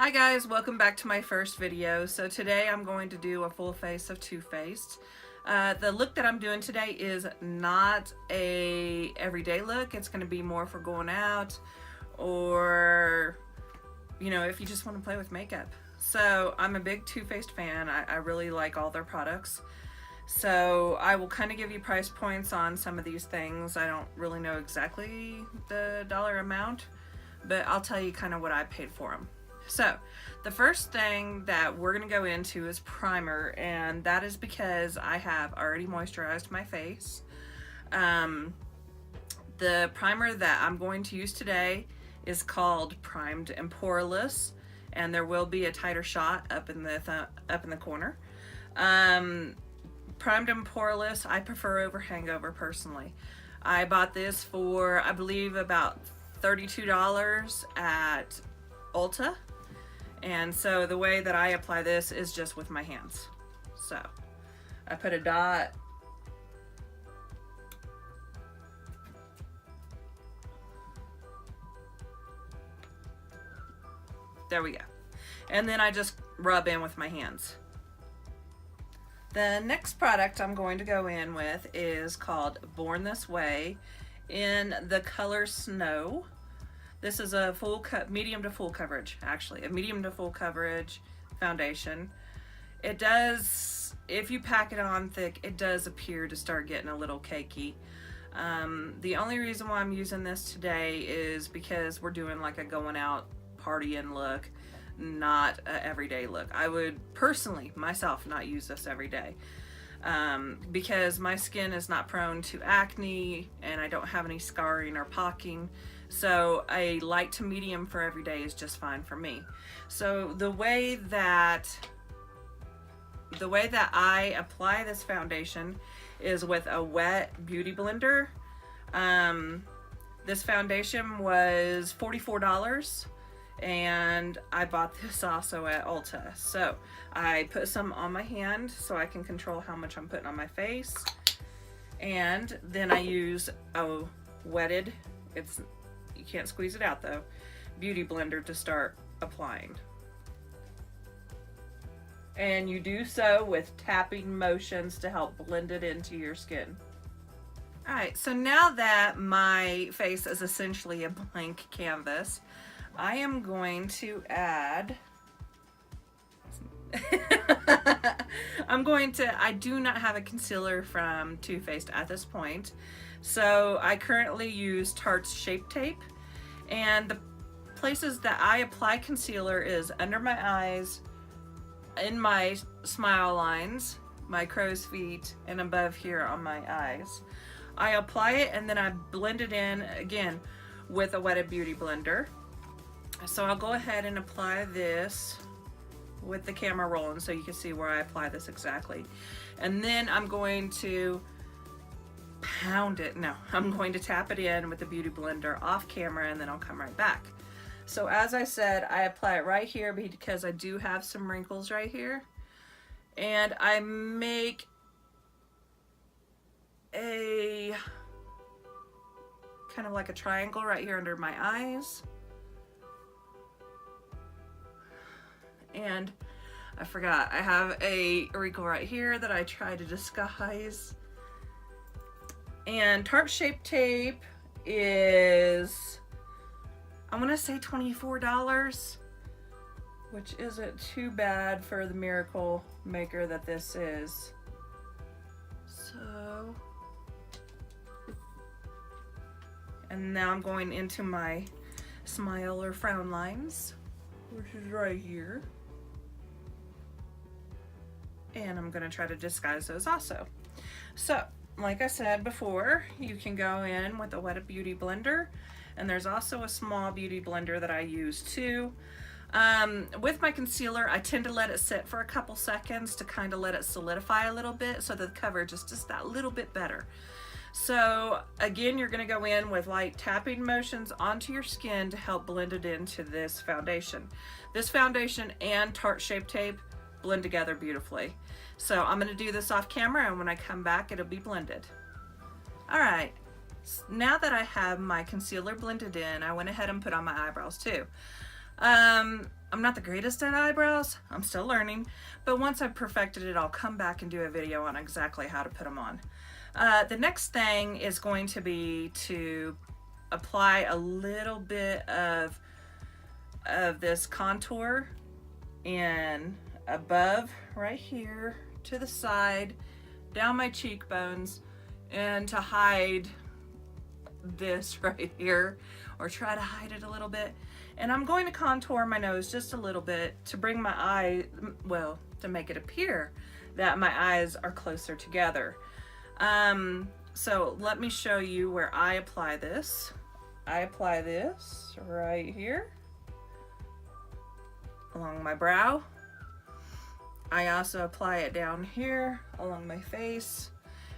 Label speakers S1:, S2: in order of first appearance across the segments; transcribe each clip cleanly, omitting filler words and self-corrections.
S1: Hi guys, welcome back to my first video. So today I'm going to do a full face of Too Faced. The look that I'm doing today is not a everyday look. It's going to be more for going out or, you know, if you just want to play with makeup. So I'm a big Too Faced fan. I really like all their products. So I will kind of give you price points on some of these things. I don't really know exactly the dollar amount, but I'll tell you kind of what I paid for them. So the first thing that we're going to go into is primer, and that is because I have already moisturized my face. The primer that I'm going to use today is called Primed and Poreless, and there will be a tighter shot up in the corner. Primed and Poreless I prefer over Hangover personally. I bought this for I believe about $32 at Ulta. And so the way that I apply this is just with my hands. So I put a dot. There we go. And then I just rub in with my hands. The next product I'm going to go in with is called Born This Way in the color Snow. This is a medium to full coverage, actually. A medium to full coverage foundation. It does, if you pack it on thick, it does appear to start getting a little cakey. The only reason why I'm using this today is because we're doing like a going out partying look, not an everyday look. I would personally, myself, not use this every day. Because my skin is not prone to acne and I don't have any scarring or pocking. So a light to medium for every day is just fine for me. So the way that I apply this foundation is with a wet beauty blender. This foundation was $44 and I bought this also at Ulta. So I put some on my hand so I can control how much I'm putting on my face. And then I use a wetted, you can't squeeze it out though, beauty blender to start applying. And you do so with tapping motions to help blend it into your skin. Alright, so now that my face is essentially a blank canvas, I am going to add I do not have a concealer from Too Faced at this point. So I currently use Tarte's Shape Tape, and the places that I apply concealer is under my eyes, in my smile lines, my crow's feet, and above here on my eyes. I apply it and then I blend it in again with a wetted beauty blender. So I'll go ahead and apply this with the camera rolling so you can see where I apply this exactly. And then I'm going to I'm going to tap it in with the beauty blender off camera and then I'll come right back. So as I said, I apply it right here because I do have some wrinkles right here. And I make a kind of like a triangle right here under my eyes. And I forgot, I have a wrinkle right here that I try to disguise. And Tarte Shape Tape is, I'm gonna say $24, which isn't too bad for the miracle maker that this is. So, and now I'm going into my smile or frown lines, which is right here. And I'm gonna try to disguise those also. So, like I said before, you can go in with a wetted beauty blender, and there's also a small beauty blender that I use too. With my concealer, I tend to let it sit for a couple seconds to kind of let it solidify a little bit so the coverage is just that little bit better. So again, you're going to go in with light tapping motions onto your skin to help blend it into this foundation. This foundation and Tarte Shape Tape blend together beautifully. So I'm going to do this off camera, and when I come back it'll be blended. Alright, now that I have my concealer blended in, I went ahead and put on my eyebrows too. I'm not the greatest at eyebrows. I'm still learning. But once I've perfected it, I'll come back and do a video on exactly how to put them on. The next thing is going to be to apply a little bit of this contour in above right here, to the side, down my cheekbones, and to hide this right here, or try to hide it a little bit. And I'm going to contour my nose just a little bit to bring my eye, well, to make it appear that my eyes are closer together. So let me show you where I apply this. I apply this right here along my brow. I also apply it down here along my face.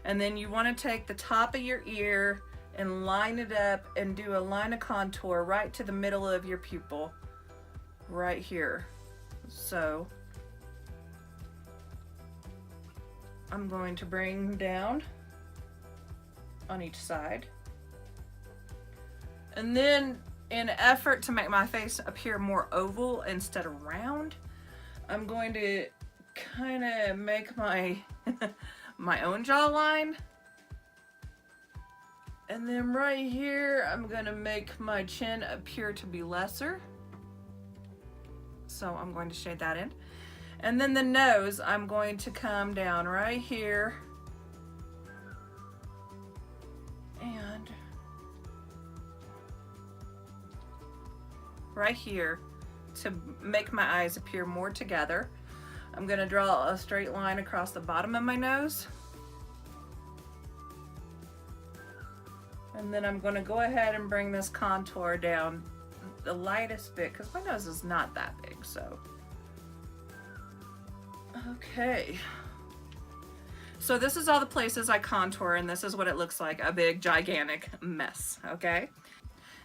S1: And then you want to take the top of your ear and line it up and do a line of contour right to the middle of your pupil, right here. So I'm going to bring down on each side. And then, in an effort to make my face appear more oval instead of round, I'm going to kind of make my my own jawline. And then right here, I'm gonna make my chin appear to be lesser. So I'm going to shade that in. And then the nose, I'm going to come down right here and right here to make my eyes appear more together. I'm gonna draw a straight line across the bottom of my nose. And then I'm gonna go ahead and bring this contour down the lightest bit, because my nose is not that big, so. Okay. So this is all the places I contour, and this is what it looks like, a big gigantic mess, okay?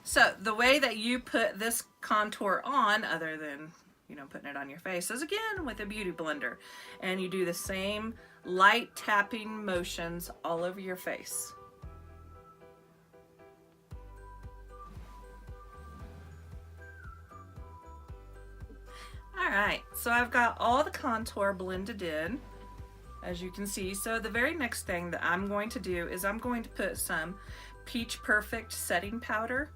S1: So the way that you put this contour on, other than, you know, putting it on your face, is again with a beauty blender. And you do the same light tapping motions all over your face. All right, so I've got all the contour blended in, as you can see. So the very next thing that I'm going to do is I'm going to put some Peach Perfect setting powder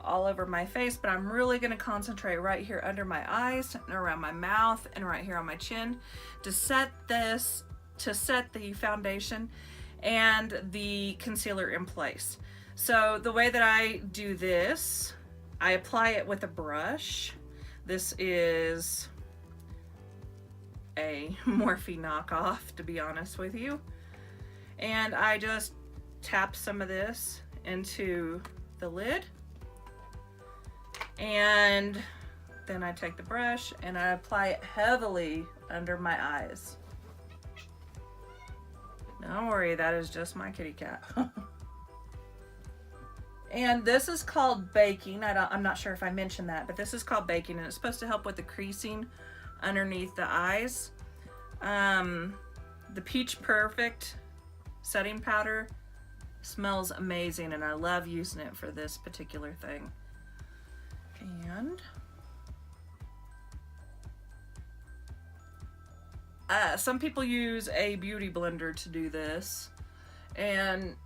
S1: all over my face, but I'm really going to concentrate right here under my eyes and around my mouth and right here on my chin to set the foundation and the concealer in place. So the way that I do this, I apply it with a brush. This is a Morphe knockoff, to be honest with you. And I just tap some of this into the lid. And then I take the brush and I apply it heavily under my eyes. Don't worry, that is just my kitty cat. And this is called baking. I'm not sure if I mentioned that, but this is called baking, and it's supposed to help with the creasing underneath the eyes. The Peach Perfect setting powder smells amazing, and I love using it for this particular thing. And some people use a beauty blender to do this, and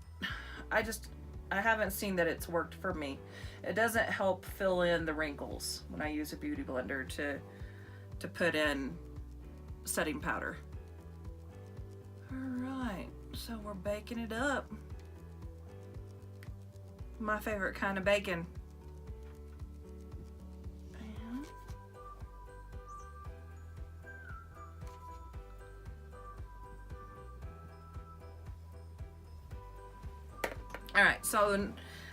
S1: I haven't seen that it's worked for me. It doesn't help fill in the wrinkles when I use a beauty blender to put in setting powder. Alright, so we're baking it up. My favorite kind of bacon. Alright, so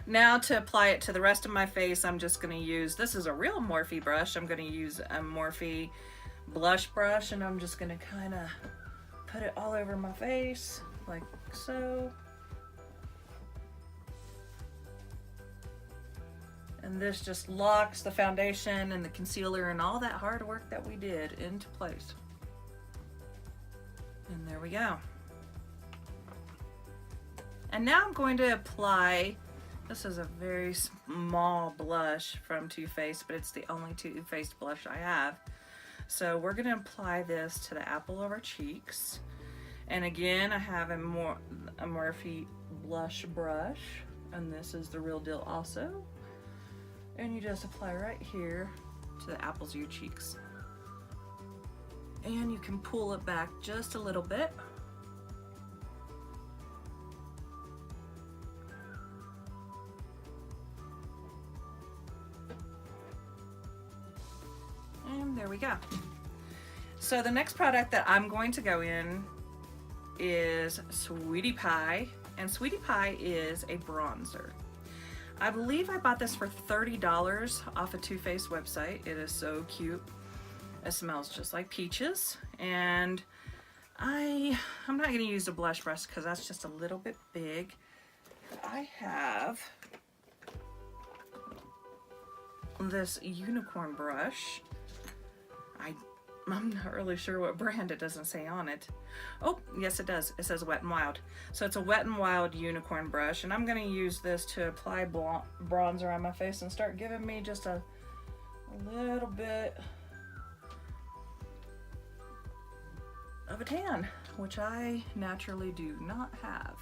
S1: now to apply it to the rest of my face, I'm just going to use, this is a real Morphe brush. I'm going to use a Morphe blush brush, and I'm just going to kind of put it all over my face, like so. And this just locks the foundation and the concealer and all that hard work that we did into place. And there we go. And now I'm going to apply This is a very small blush from Too Faced, but it's the only Too Faced blush I have. So we're gonna apply this to the apple of our cheeks. And again, I have a Morphe blush brush, and this is the real deal also. And you just apply right here to the apples of your cheeks. And you can pull it back just a little bit. And there we go. So the next product that I'm going to go in is Sweetie Pie, and Sweetie Pie is a bronzer. I believe I bought this for $30 off a Too Faced website. It is so cute. It smells just like peaches, and I'm not going to use a blush brush because that's just a little bit big. I have this unicorn brush. I'm not really sure what brand, it doesn't say on it. Oh, yes it does. It says Wet n Wild. So it's a Wet n Wild unicorn brush, and I'm going to use this to apply bronzer on my face and start giving me just a little bit of a tan, which I naturally do not have.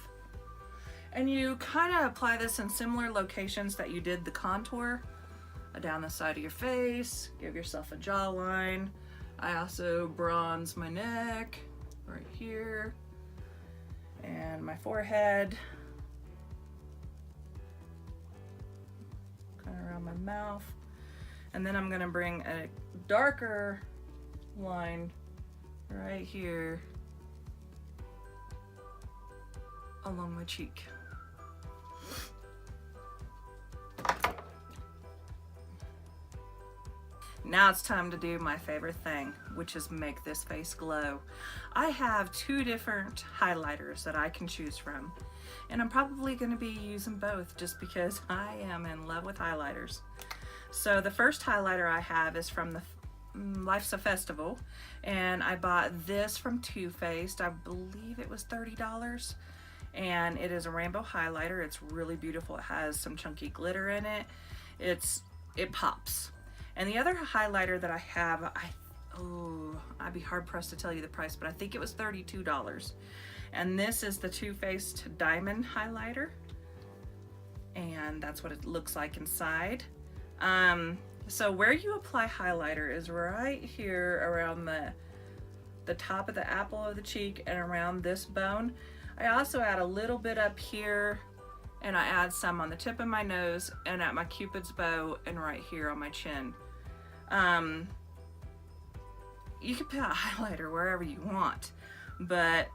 S1: And you kind of apply this in similar locations that you did the contour, down the side of your face, give yourself a jawline. I also bronze my neck right here and my forehead, kind of around my mouth. And then I'm gonna bring a darker line right here along my cheek. Now it's time to do my favorite thing, which is make this face glow. I have two different highlighters that I can choose from, and I'm probably going to be using both just because I am in love with highlighters. So the first highlighter I have is from the Life's a Festival, and I bought this from Too Faced. I believe it was $30, and it is a rainbow highlighter. It's really beautiful. It has some chunky glitter in it. It pops. And the other highlighter that I have, I'd be hard pressed to tell you the price, but I think it was $32. And this is the Too Faced Diamond Highlighter. And that's what it looks like inside. So where you apply highlighter is right here around the top of the apple of the cheek and around this bone. I also add a little bit up here, and I add some on the tip of my nose and at my Cupid's bow and right here on my chin. You can put a highlighter wherever you want, but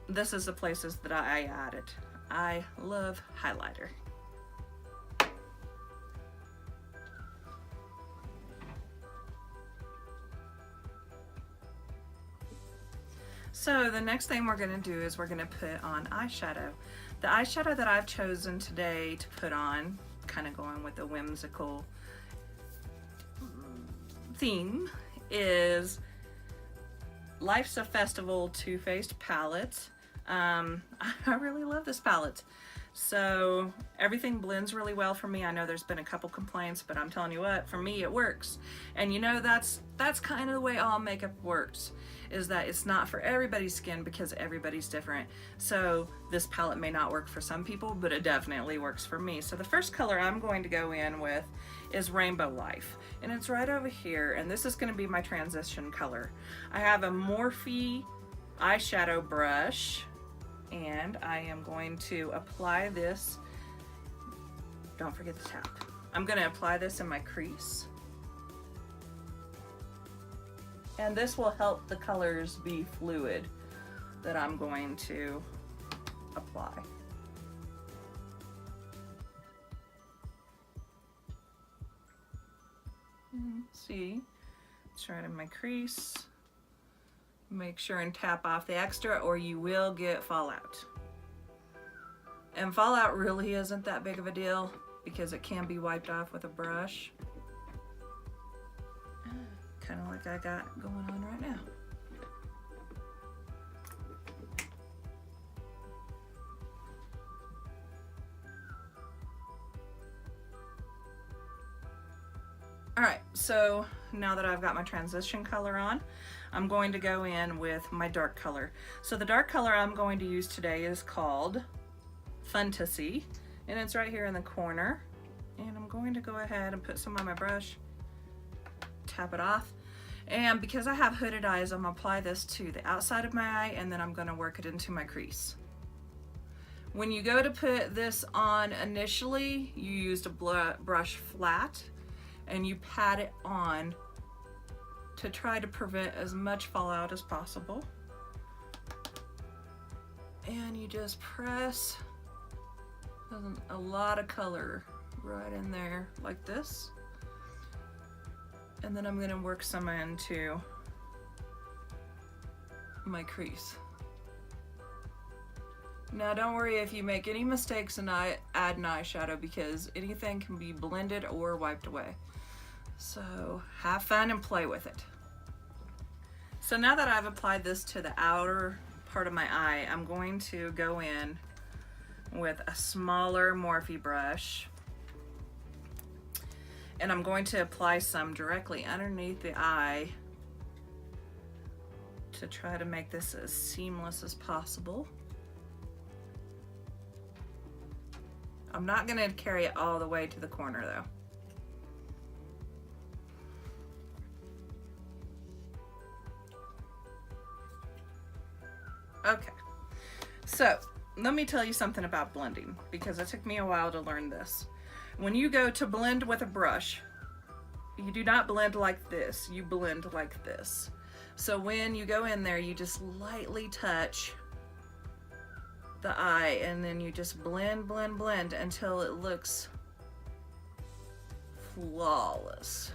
S1: this is the places that I add it. I love highlighter. So the next thing we're going to do is we're going to put on eyeshadow. The eyeshadow that I've chosen today to put on, kind of going with the whimsical theme, is Life's a Festival Too Faced palette. I really love this palette. So everything blends really well for me. I know there's been a couple complaints, but I'm telling you what, for me it works. And you know, that's kind of the way all makeup works, is that it's not for everybody's skin because everybody's different. So this palette may not work for some people, but it definitely works for me. So the first color I'm going to go in with is Rainbow Life, and it's right over here, and this is going to be my transition color. I have a Morphe eyeshadow brush, and I am going to apply this. Don't forget the tap. I'm going to apply this in my crease, and this will help the colors be fluid that I'm going to apply. See, it's right in my crease. Make sure and tap off the extra or you will get fallout. And fallout really isn't that big of a deal because it can be wiped off with a brush. Kind of like I got going on right now. All right, so now that I've got my transition color on, I'm going to go in with my dark color. So the dark color I'm going to use today is called Fantasy, and it's right here in the corner. And I'm going to go ahead and put some on my brush, tap it off. And because I have hooded eyes, I'm gonna apply this to the outside of my eye, and then I'm gonna work it into my crease. When you go to put this on initially, you used a brush flat and you pat it on to try to prevent as much fallout as possible. And you just press a lot of color right in there like this. And then I'm gonna work some into my crease. Now don't worry if you make any mistakes and I add an eyeshadow, because anything can be blended or wiped away. So have fun and play with it. So now that I've applied this to the outer part of my eye, I'm going to go in with a smaller Morphe brush, and I'm going to apply some directly underneath the eye to try to make this as seamless as possible. I'm not going to carry it all the way to the corner though. Okay, so let me tell you something about blending, because it took me a while to learn this. When you go to blend with a brush, you do not blend like this, you blend like this. So when you go in there, you just lightly touch the eye, and then you just blend, blend, blend until it looks flawless.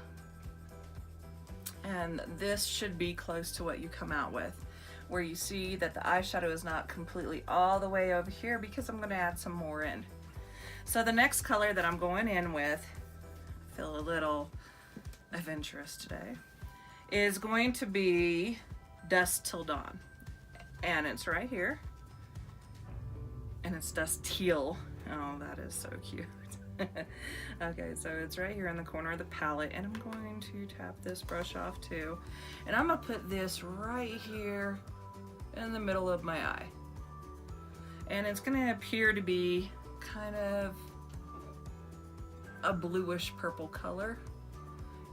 S1: And this should be close to what you come out with, where you see that the eyeshadow is not completely all the way over here, because I'm going to add some more in. So the next color that I'm going in with, I feel a little adventurous today, is going to be Dusk Till Dawn. And it's right here. And it's Dusk Teal. Oh, that is so cute. Okay, so it's right here in the corner of the palette, and I'm going to tap this brush off too. And I'm gonna put this right here in the middle of my eye. And it's gonna appear to be kind of a bluish purple color.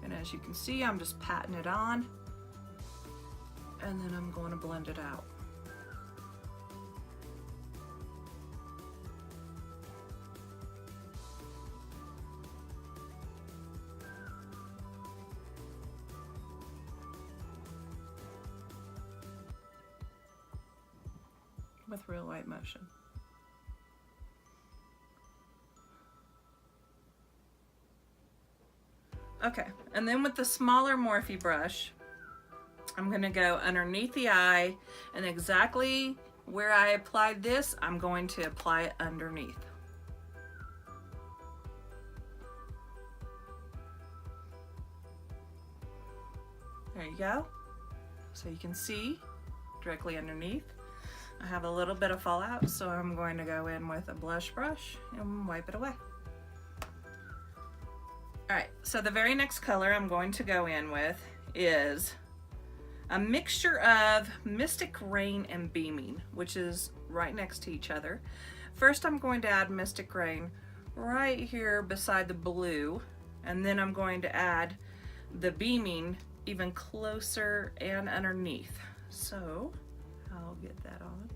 S1: And as you can see, I'm just patting it on, and then I'm going to blend it out. With real light motion. Okay, and then with the smaller Morphe brush, I'm gonna go underneath the eye, and exactly where I applied this, I'm going to apply it underneath. There you go. So you can see directly underneath. I have a little bit of fallout, so I'm going to go in with a blush brush and wipe it away. All right, so the very next color I'm going to go in with is a mixture of Mystic Rain and Beaming, which is right next to each other. First, I'm going to add Mystic Rain right here beside the blue, and then I'm going to add the Beaming even closer and underneath. So I'll get that on.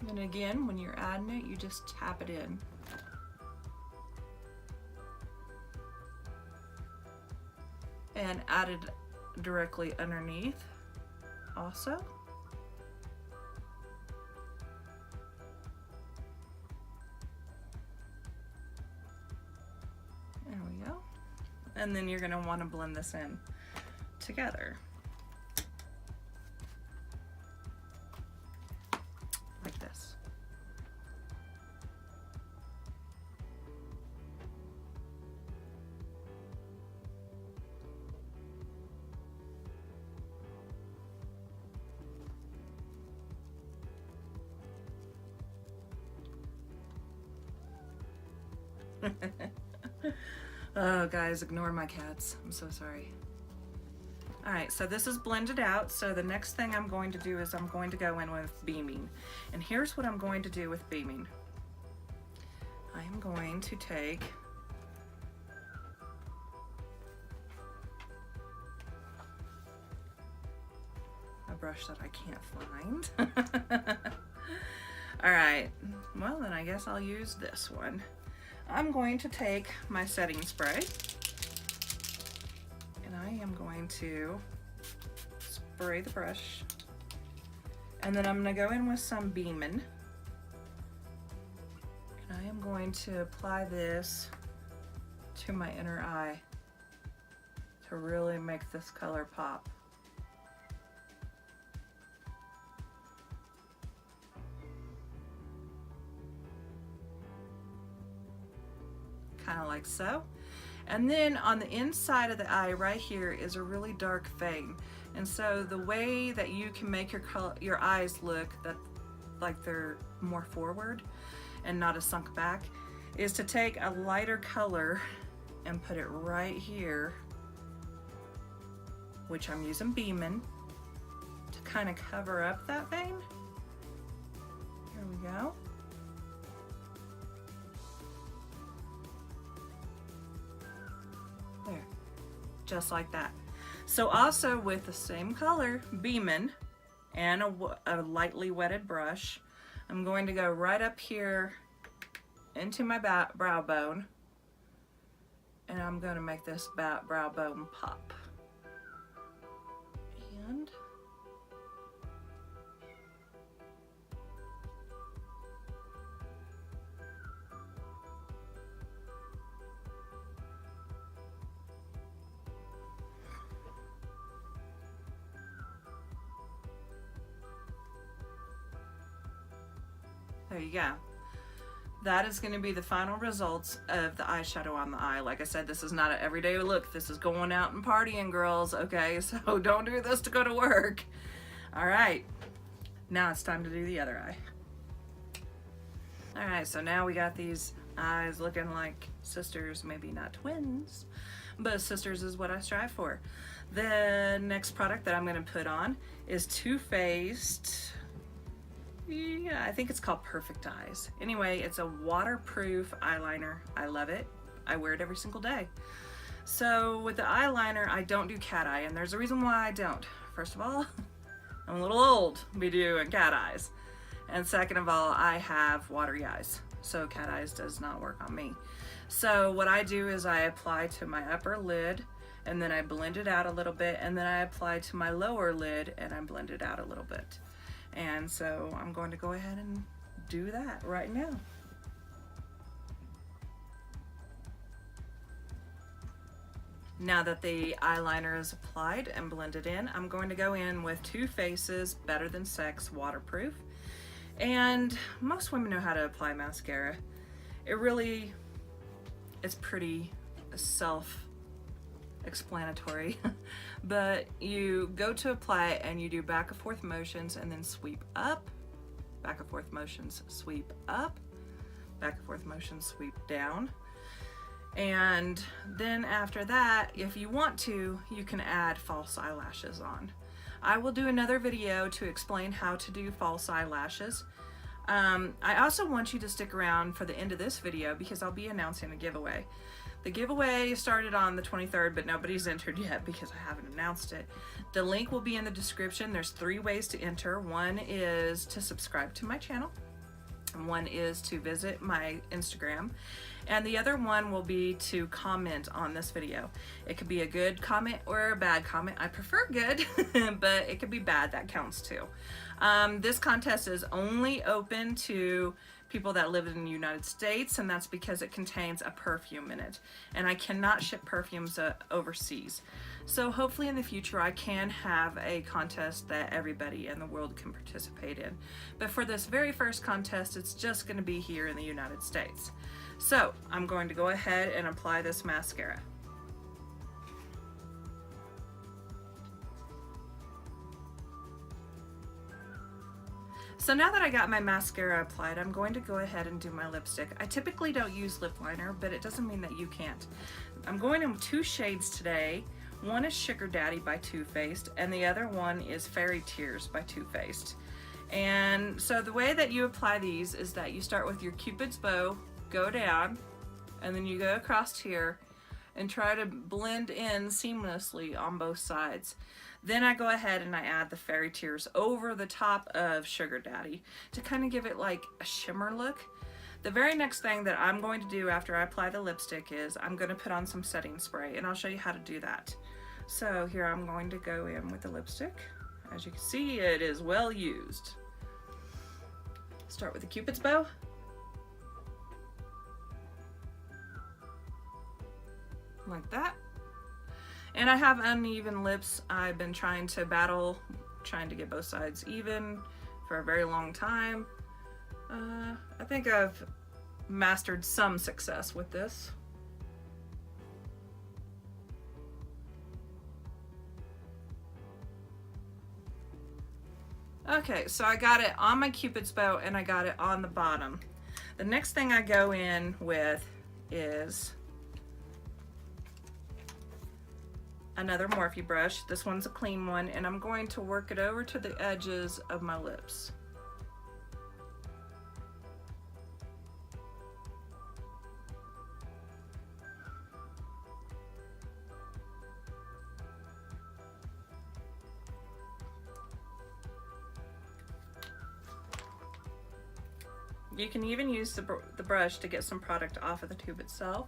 S1: And again, when you're adding it, you just tap it in. And add it directly underneath also. There we go. And then you're going to want to blend this in together. Like this. Oh, guys, ignore my cats. I'm so sorry. All right, so this is blended out. So the next thing I'm going to do is I'm going to go in with Beaming. And here's what I'm going to do with Beaming. I am going to take a brush that I can't find. All right, well then I guess I'll use this one. I'm going to take my setting spray and I am going to spray the brush, and then I'm going to go in with some Beaming, and I am going to apply this to my inner eye to really make this color pop. Kind of like so. And then on the inside of the eye right here is a really dark vein, and so the way that you can make your eyes look that like they're more forward and not a sunk back is to take a lighter color and put it right here, which I'm using Beaming to kind of cover up that vein. Here we go. There, just like that. So also with the same color, Beaming, and a lightly wetted brush, I'm going to go right up here into my brow bone, and I'm going to make this brow bone pop. And there you go. That is going to be the final results of the eyeshadow on the eye. Like I said, this is not an everyday look. This is going out and partying, girls, okay? So don't do this to go to work. All right, now it's time to do the other eye. All right, so now we got these eyes looking like sisters, maybe not twins, but sisters is what I strive for. The next product that I'm going to put on is Too Faced. Yeah, I think it's called Perfect Eyes. Anyway, it's a waterproof eyeliner. I love it. I wear it every single day. So with the eyeliner, I don't do cat eye, and there's a reason why I don't. First of all, I'm a little old to be doing cat eyes. And second of all, I have watery eyes, so cat eyes does not work on me. So what I do is I apply to my upper lid, and then I blend it out a little bit, and then I apply to my lower lid, and I blend it out a little bit. And so I'm going to go ahead and do that right now. Now that the eyeliner is applied and blended in, I'm going to go in with Too Faced's Better Than Sex Waterproof. And most women know how to apply mascara. It's pretty self-explanatory. But you go to apply it and you do back and forth motions and then sweep up, back and forth motions, sweep up, back and forth motions, sweep down. And then after that, if you want to, you can add false eyelashes on. I will do another video to explain how to do false eyelashes. I also want you to stick around for the end of this video because I'll be announcing a giveaway. The giveaway started on the 23rd, but nobody's entered yet because I haven't announced it. The link will be in the description. There's 3 ways to enter. One is to subscribe to my channel, and one is to visit my Instagram, and the other one will be to comment on this video. It could be a good comment or a bad comment. I prefer good, but it could be bad. That counts too. This contest is only open to people that live in the United States, and that's because it contains a perfume in it, and I cannot ship perfumes overseas. So hopefully in the future I can have a contest that everybody in the world can participate in. But for this very first contest, it's just going to be here in the United States. So I'm going to go ahead and apply this mascara. So now that I got my mascara applied, I'm going to go ahead and do my lipstick. I typically don't use lip liner, but it doesn't mean that you can't. I'm going in 2 shades today. One is Sugar Daddy by Too Faced, and the other one is Fairy Tears by Too Faced. And so the way that you apply these is that you start with your Cupid's bow, go down, and then you go across here and try to blend in seamlessly on both sides. Then I go ahead and I add the Fairy Tears over the top of Sugar Daddy to kind of give it like a shimmer look. The very next thing that I'm going to do after I apply the lipstick is I'm going to put on some setting spray, and I'll show you how to do that. So here I'm going to go in with the lipstick. As you can see, it is well used. Start with the Cupid's bow. Like that. And I have uneven lips. I've been trying to battle, trying to get both sides even for a very long time. I think I've mastered some success with this. Okay, so I got it on my Cupid's bow and I got it on the bottom. The next thing I go in with is another Morphe brush. This one's a clean one, and I'm going to work it over to the edges of my lips. You can even use the brush to get some product off of the tube itself.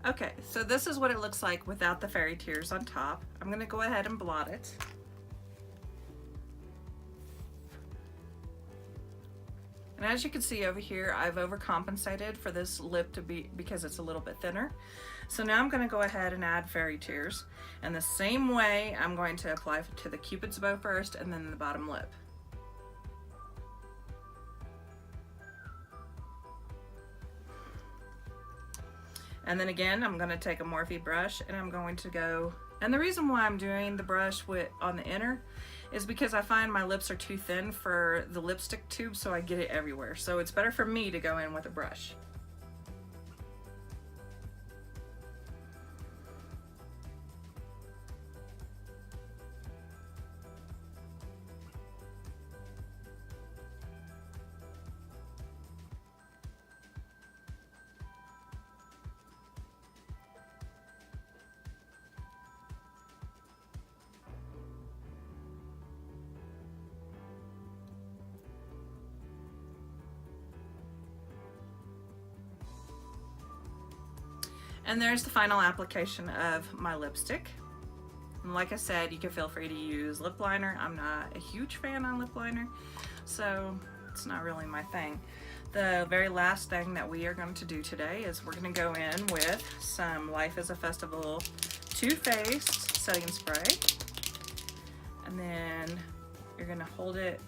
S1: Okay, so this is what it looks like without the Fairy Tears on top. I'm gonna go ahead and blot it. And as you can see over here, I've overcompensated for this lip to be, because it's a little bit thinner. So now I'm gonna go ahead and add Fairy Tears. And the same way, I'm going to apply to the Cupid's bow first and then the bottom lip. And then again, I'm going to take a Morphe brush and I'm going to go, and the reason why I'm doing the brush on the inner is because I find my lips are too thin for the lipstick tube, so I get it everywhere. So it's better for me to go in with a brush. And there's the final application of my lipstick. And like I said, you can feel free to use lip liner. I'm not a huge fan on lip liner, so it's not really my thing. The very last thing that we are going to do today is we're going to go in with some Life is a Festival Too Faced setting spray. And then you're going to hold it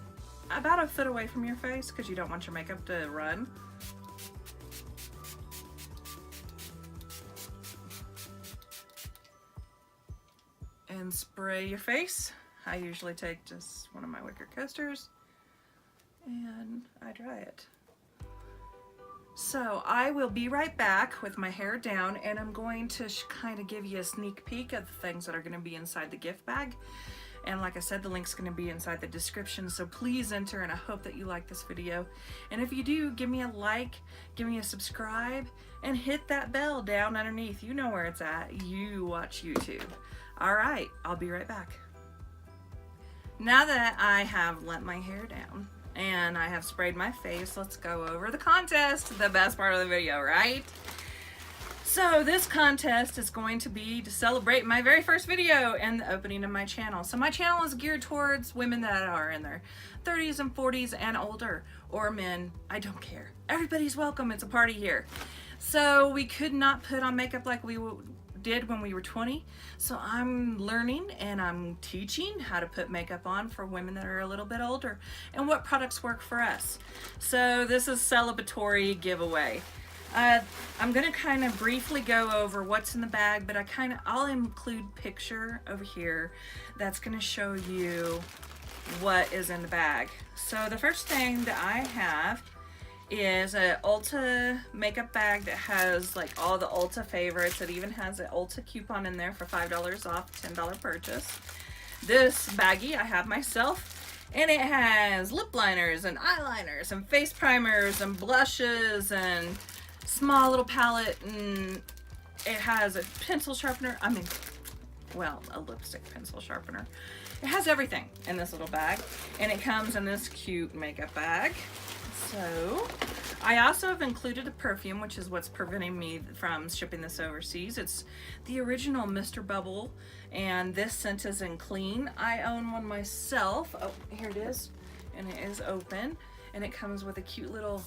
S1: about a foot away from your face because you don't want your makeup to run. And spray your face. I usually take just one of my wicker coasters and I dry it. So I will be right back with my hair down, and I'm going to kind of give you a sneak peek of the things that are going to be inside the gift bag. And like I said, the link's going to be inside the description, so please enter, and I hope that you like this video. And if you do, give me a like, give me a subscribe, and hit that bell down underneath. You know where it's at. You watch YouTube. All right, I'll be right back. Now that I have let my hair down and I have sprayed my face, let's go over the contest, the best part of the video, right? So this contest is going to be to celebrate my very first video and the opening of my channel. So my channel is geared towards women that are in their 30s and 40s and older, or men, I don't care. Everybody's welcome, it's a party here. So we could not put on makeup like we did when we were 20. So I'm learning and I'm teaching how to put makeup on for women that are a little bit older and what products work for us. So this is celebratory giveaway. I'm gonna kind of briefly go over what's in the bag, but I'll include picture over here that's gonna show you what is in the bag. So the first thing that I have is a Ulta makeup bag that has like all the Ulta favorites. It even has an Ulta coupon in there for $5 off $10 purchase. This baggie I have myself, and it has lip liners and eyeliners and face primers and blushes and small little palette, and it has a pencil sharpener. A lipstick pencil sharpener. It has everything in this little bag, and it comes in this cute makeup bag. So I also have included a perfume, which is what's preventing me from shipping this overseas. It's the original Mr. Bubble, and this scent is in clean. I own one myself. Oh, here it is, and it is open, and it comes with a cute little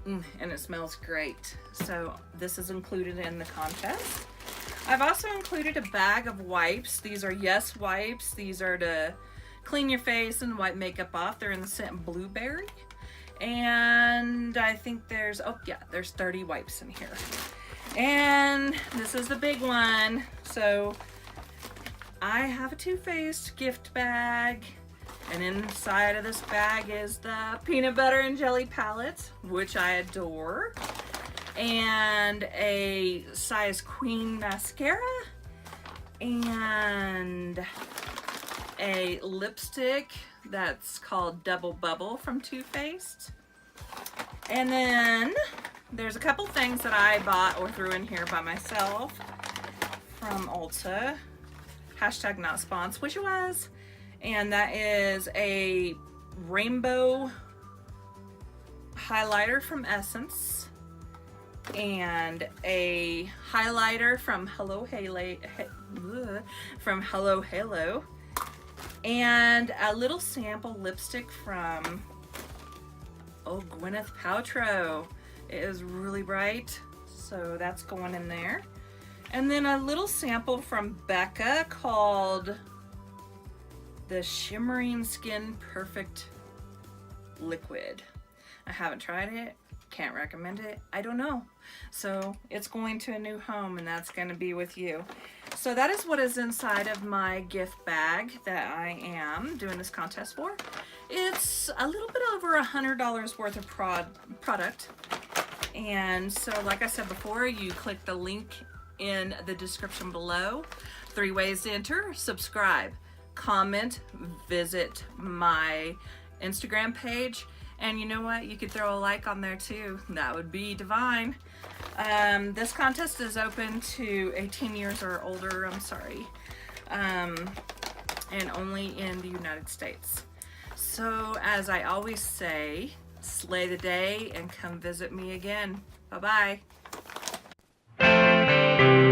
S1: and it smells great. So this is included in the contest. I've also included a bag of wipes. These are Yes wipes. These are to clean your face and wipe makeup off. They're in the scent Blueberry. And I think there's 30 wipes in here. And this is the big one. So I have a Too Faced gift bag. And inside of this bag is the peanut butter and jelly palette, which I adore, and a size queen mascara, and a lipstick that's called Double Bubble from Too Faced. And then there's a couple things that I bought or threw in here by myself from Ulta. Hashtag not sponsor, which it was. And that is a rainbow highlighter from Essence, and a highlighter from Hello Halo, and a little sample lipstick from Gwyneth Paltrow. It is really bright, so that's going in there. And then a little sample from Becca called the Shimmering Skin Perfect Liquid. I haven't tried it, can't recommend it, I don't know. So it's going to a new home, and that's going to be with you. So that is what is inside of my gift bag that I am doing this contest for. It's a little bit over $100 worth of product. And so like I said before, you click the link in the description below. 3 ways to enter: subscribe, comment, visit my Instagram page, and you know what, you could throw a like on there too. That would be divine. This contest is open to 18 years or older, and only in the United States. So as I always say, slay the day and come visit me again. Bye bye.